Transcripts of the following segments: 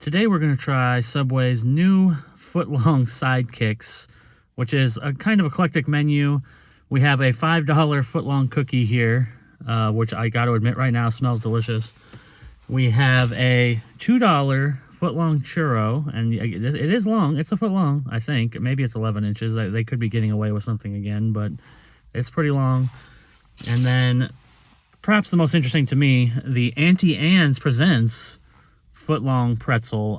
Today we're going to try Subway's new Footlong Sidekicks, which is a kind of eclectic menu. We have a $5 Footlong Cookie here, which I got to admit right now smells delicious. We have a $2 Footlong Churro, and it is long. It's a foot long, I think. Maybe it's 11 inches. They could be getting away with something again, but it's pretty long. And then, perhaps the most interesting to me, the Auntie Anne's presents Footlong Pretzel,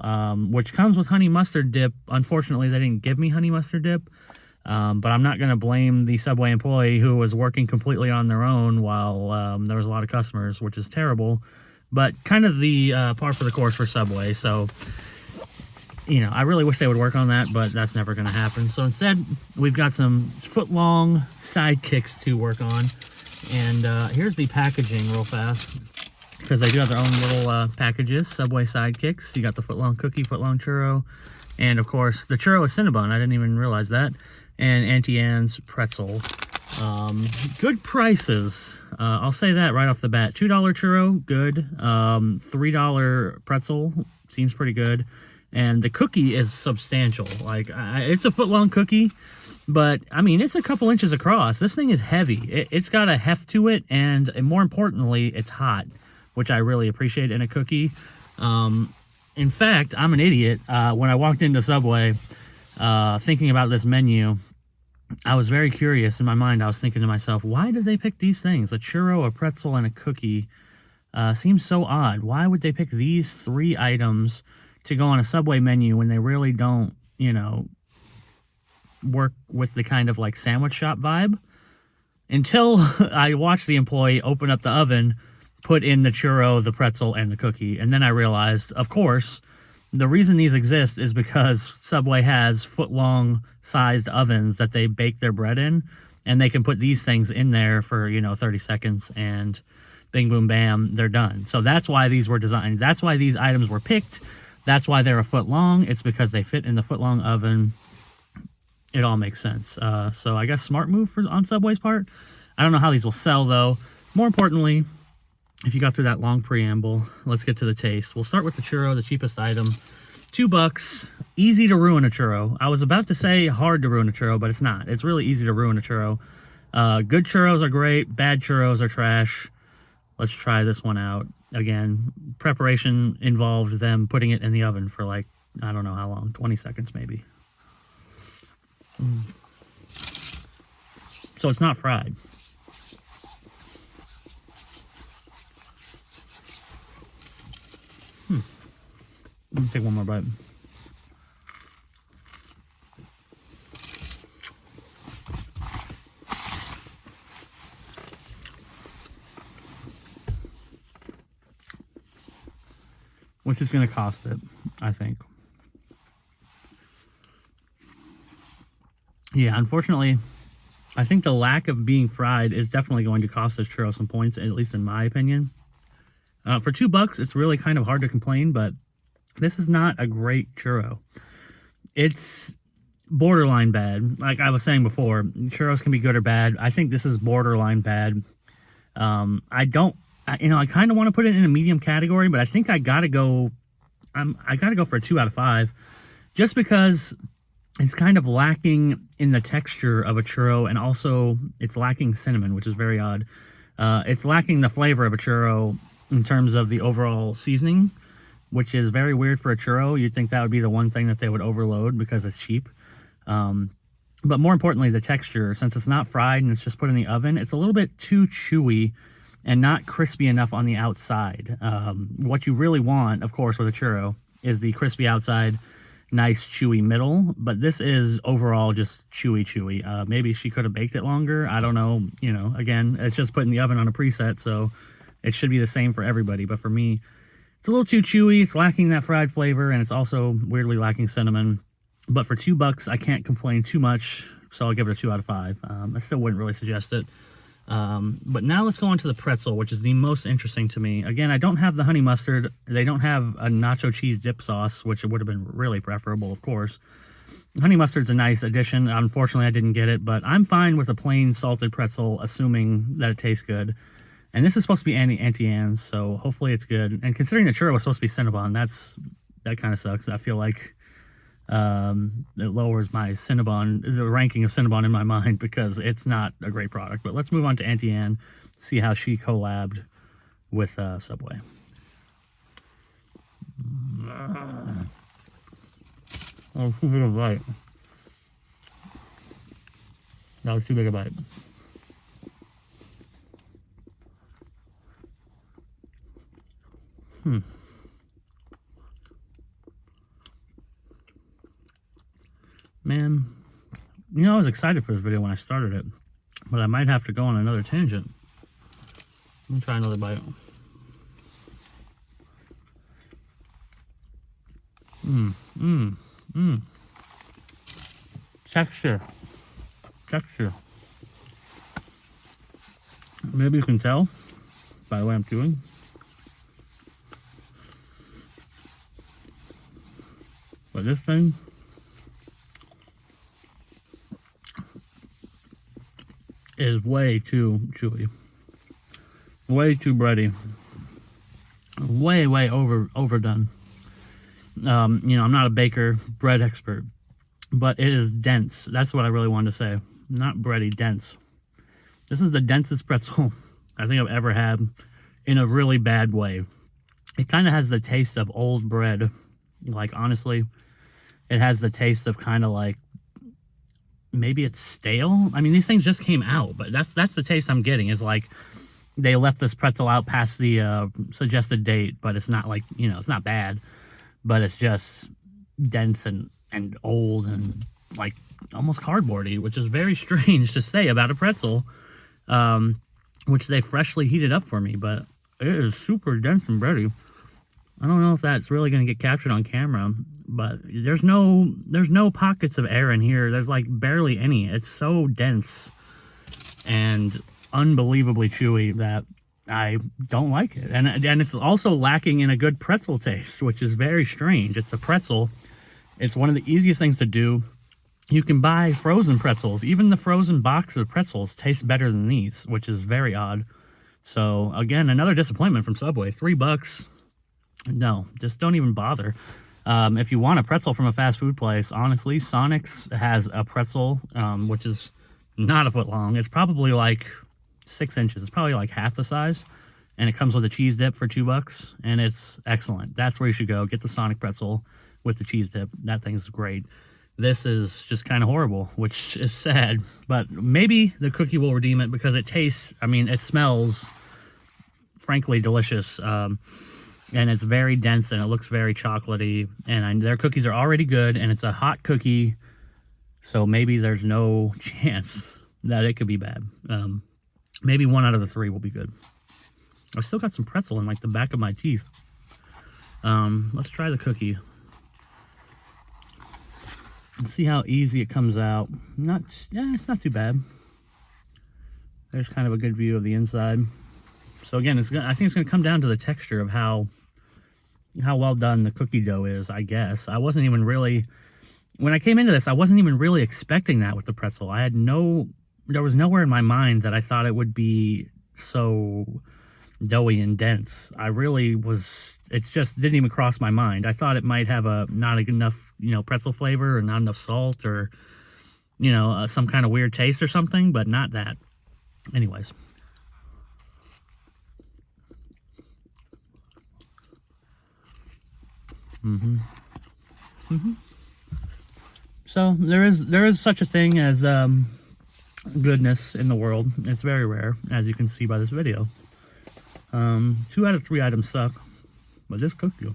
which comes with honey mustard dip. Unfortunately, they didn't give me honey mustard dip, but I'm not going to blame the Subway employee who was working completely on their own while there was a lot of customers, which is terrible, but kind of the par for the course for Subway. So, you know, I really wish they would work on that, but that's never going to happen. So instead, we've got some Footlong Sidekicks to work on, and here's the packaging real fast, because they do have their own little packages. Subway Sidekicks. You got the Footlong Cookie, Footlong Churro, and of course the Churro is Cinnabon. I didn't even realize that. And Auntie Anne's Pretzel. Good prices. I'll say that right off the bat. $2 Churro, good. $3 Pretzel, seems pretty good. And the cookie is substantial. Like, it's a Footlong cookie, but I mean, it's a couple inches across. This thing is heavy. It's got a heft to it, and more importantly, it's hot, which I really appreciate in a cookie. In fact, I'm an idiot. When I walked into Subway, thinking about this menu, I was very curious. In my mind, I was thinking to myself, why did they pick these things? A churro, a pretzel, and a cookie seems so odd. Why would they pick these three items to go on a Subway menu when they really don't, you know, work with the kind of like sandwich shop vibe? Until I watched the employee open up the oven, put in the churro, the pretzel, and the cookie. And then I realized, of course, the reason these exist is because Subway has foot-long sized ovens that they bake their bread in, and they can put these things in there for, 30 seconds, and bing, boom, bam, they're done. So that's why these were designed. That's why these items were picked. That's why they're a foot long. It's because they fit in the foot-long oven. It all makes sense. So I guess smart move on Subway's part. I don't know how these will sell, though. More importantly, if you got through that long preamble, let's get to the taste. We'll start with the churro, the cheapest item. $2, easy to ruin a churro. I was about to say hard to ruin a churro, but it's not. It's really easy to ruin a churro. Good churros are great. Bad churros are trash. Let's try this one out. Again, preparation involved them putting it in the oven for like, I don't know how long, 20 seconds maybe. So it's not fried. Let me take one more bite. Which is going to cost it, I think. Yeah, unfortunately, I think the lack of being fried is definitely going to cost this churro some points, at least in my opinion. For $2, it's really kind of hard to complain, but this is not a great churro. It's borderline bad. Like I was saying before, churros can be good or bad. I think this is borderline bad. I kind of want to put it in a medium category, but I think I gotta go for a 2 out of 5, just because it's kind of lacking in the texture of a churro, and also it's lacking cinnamon, which is very odd. It's lacking the flavor of a churro in terms of the overall seasoning, which is very weird for a churro. You'd think that would be the one thing that they would overload because it's cheap. But more importantly, the texture, since it's not fried and it's just put in the oven, it's a little bit too chewy and not crispy enough on the outside. What you really want, of course, with a churro is the crispy outside, nice chewy middle, but this is overall just chewy. Maybe she could have baked it longer. I don't know. Again, it's just put in the oven on a preset, so it should be the same for everybody. But for me, it's a little too chewy. It's lacking that fried flavor, and it's also weirdly lacking cinnamon. But for $2, I can't complain too much, so I'll give it a 2 out of 5. I still wouldn't really suggest it. But now let's go on to the pretzel, which is the most interesting to me. Again, I don't have the honey mustard. They don't have a nacho cheese dip sauce, which would have been really preferable, of course. Honey mustard's a nice addition. Unfortunately, I didn't get it, but I'm fine with a plain salted pretzel, assuming that it tastes good. And this is supposed to be Auntie Anne's, so hopefully it's good. And considering the churro was supposed to be Cinnabon, that's that kind of sucks. I feel like it lowers my the ranking of Cinnabon in my mind because it's not a great product. But let's move on to Auntie Anne, see how she collabed with Subway. Oh, too big a bite. That was too big a bite. Man, you know, I was excited for this video when I started it, but I might have to go on another tangent. Let me try another bite. Texture. Maybe you can tell by the way I'm chewing. But this thing is way too chewy. Way too bready. Way overdone. You know, I'm not a baker, bread expert, but it is dense. That's what I really wanted to say. Not bready, dense. This is the densest pretzel I think I've ever had in a really bad way. It kind of has the taste of old bread. Like, honestly, it has the taste of kind of like, maybe it's stale. I mean, these things just came out, but that's the taste I'm getting, is like they left this pretzel out past the suggested date, but it's not like, you know, it's not bad, but it's just dense and old and like almost cardboardy, which is very strange to say about a pretzel, which they freshly heated up for me, but it is super dense and bready. I don't know if that's really going to get captured on camera, but there's no pockets of air in here. There's like barely any. It's so dense and unbelievably chewy that I don't like it. And it's also lacking in a good pretzel taste, which is very strange. It's a pretzel. It's one of the easiest things to do. You can buy frozen pretzels. Even the frozen box of pretzels taste better than these, which is very odd. So again, another disappointment from Subway. $3. No, just don't even bother. If you want a pretzel from a fast food place, honestly, Sonic's has a pretzel, which is not a foot long. It's probably like 6 inches. It's probably like half the size. And it comes with a cheese dip for $2, and it's excellent. That's where you should go. Get the Sonic pretzel with the cheese dip. That thing's great. This is just kind of horrible, which is sad. But maybe the cookie will redeem it because it tastes, I mean, it smells, frankly, delicious. And it's very dense and it looks very chocolatey. And their cookies are already good, and it's a hot cookie. So maybe there's no chance that it could be bad. Maybe 1 out of the 3 will be good. I've still got some pretzel in like the back of my teeth. Let's try the cookie. Let's see how easy it comes out. It's not too bad. There's kind of a good view of the inside. So again, I think it's going to come down to the texture of how well done the cookie dough is, I guess. I wasn't even really, when I came into this, I wasn't even really expecting that with the pretzel. There was nowhere in my mind that I thought it would be so doughy and dense. It just didn't even cross my mind. I thought it might have not enough, pretzel flavor or not enough salt or, some kind of weird taste or something, but not that. Anyways. So there is such a thing as goodness in the world. It's very rare, as you can see by this video. 2 out of 3 items suck, but this cookie.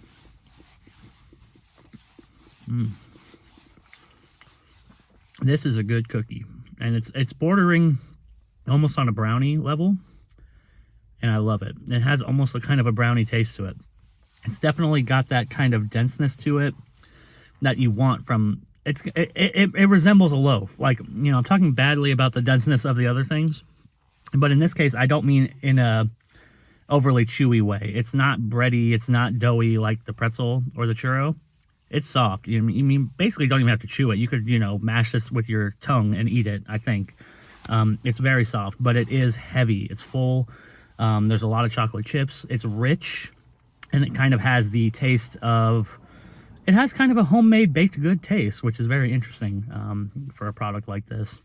This is a good cookie, and it's bordering almost on a brownie level, and I love it. It has almost a kind of a brownie taste to it. It's definitely got that kind of denseness to it that you want from, it resembles a loaf. Like, I'm talking badly about the denseness of the other things, but in this case, I don't mean in a overly chewy way. It's not bready, it's not doughy like the pretzel or the churro. It's soft. You mean basically don't even have to chew it. You could, mash this with your tongue and eat it, I think. It's very soft, but it is heavy. It's full. There's a lot of chocolate chips. It's rich. And it kind of has the taste of it has kind of a homemade baked good taste, which is very interesting for a product like this.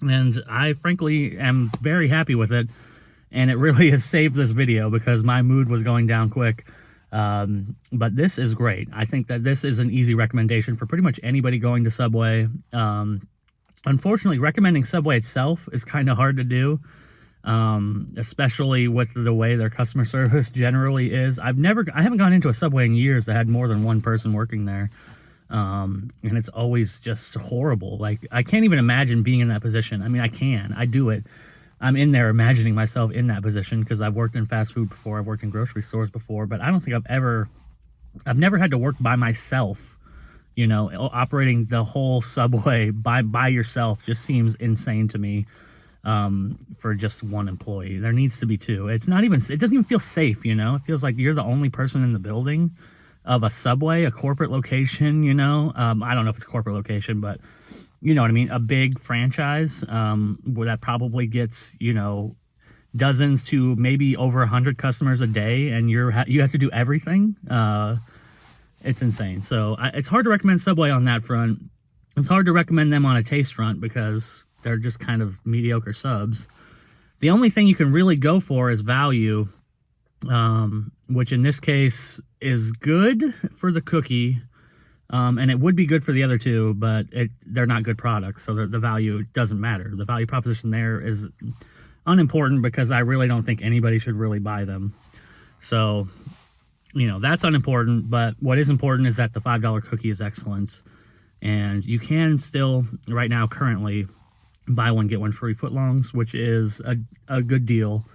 And I frankly am very happy with it. And it really has saved this video because my mood was going down quick. But this is great. I think that this is an easy recommendation for pretty much anybody going to Subway. Unfortunately, recommending Subway itself is kind of hard to do, especially with the way their customer service generally is. I haven't gone into a Subway in years that had more than one person working there. And it's always just horrible. Like, I can't even imagine being in that position. I mean, I do it. I'm in there imagining myself in that position because I've worked in fast food before. I've worked in grocery stores before, but I don't think I've never had to work by myself. You know, operating the whole Subway by yourself just seems insane to me. For just one employee, there needs to be two. It doesn't even feel safe. You know, it feels like you're the only person in the building of a Subway, a corporate location. You know, I don't know if it's a corporate location, but you know what I mean? A big franchise where that probably gets, you know, dozens to maybe over 100 customers a day, and you have to do everything. It's insane. So it's hard to recommend Subway on that front. It's hard to recommend them on a taste front because they're just kind of mediocre subs. The only thing you can really go for is value, which in this case is good for the cookie. And it would be good for the other two, but they're not good products, so the value doesn't matter. The value proposition there is unimportant because I really don't think anybody should really buy them. So, you know, that's unimportant, but what is important is that the $5 cookie is excellent. And you can still, right now, currently, buy one, get one free footlongs, which is a good deal.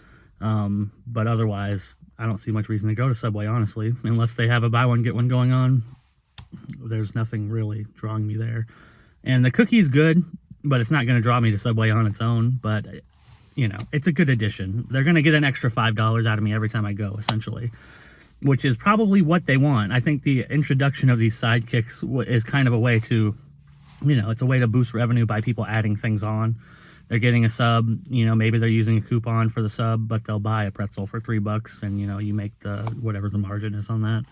But otherwise, I don't see much reason to go to Subway, honestly, unless they have a buy one, get one going on. There's nothing really drawing me there. And the cookie's good, but it's not going to draw me to Subway on its own. But, you know, it's a good addition. They're going to get an extra $5 out of me every time I go, essentially, which is probably what they want. I think the introduction of these sidekicks is kind of a way to, you know, it's a way to boost revenue by people adding things on. They're getting a sub, you know, maybe they're using a coupon for the sub, but they'll buy a pretzel for $3 and, you know, you make whatever the margin is on that.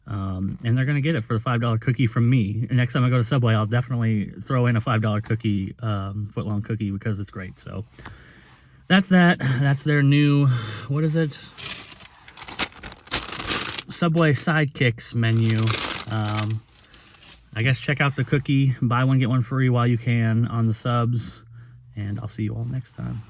And they're going to get it for the $5 cookie from me. And next time I go to Subway, I'll definitely throw in a $5 cookie, footlong cookie, because it's great. So that's that. That's their new, what is it? Subway Sidekicks menu. I guess check out the cookie, buy one, get one free while you can on the subs. And I'll see you all next time.